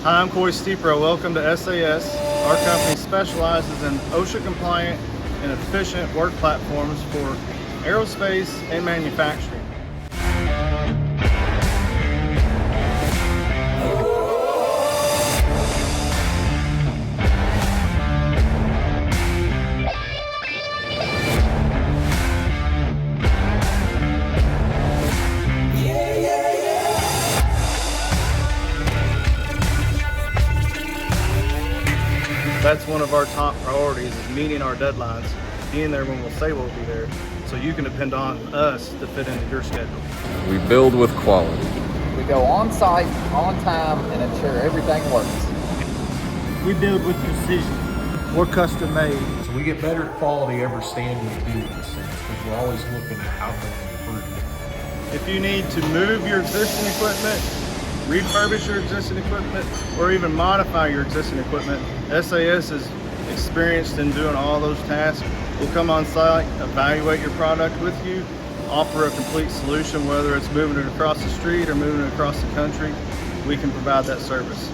Hi, I'm Corey Steepro. Welcome to SAS. Our company specializes in OSHA-compliant and efficient work platforms for aerospace and manufacturing. That's one of our top priorities, is meeting our deadlines, being there when we'll say we'll be there, so you can depend on us to fit into your schedule. We build with quality. We go on site, on time, and ensure everything works. We build with precision. We're custom made. So we get better quality every stand we do in a sense, because we're always looking at how can we improve. If you need to move your existing equipment, refurbish your existing equipment, or even modify your existing equipment, SAS is experienced in doing all those tasks. We'll come on site, evaluate your product with you, offer a complete solution, whether it's moving it across the street or moving it across the country. We can provide that service.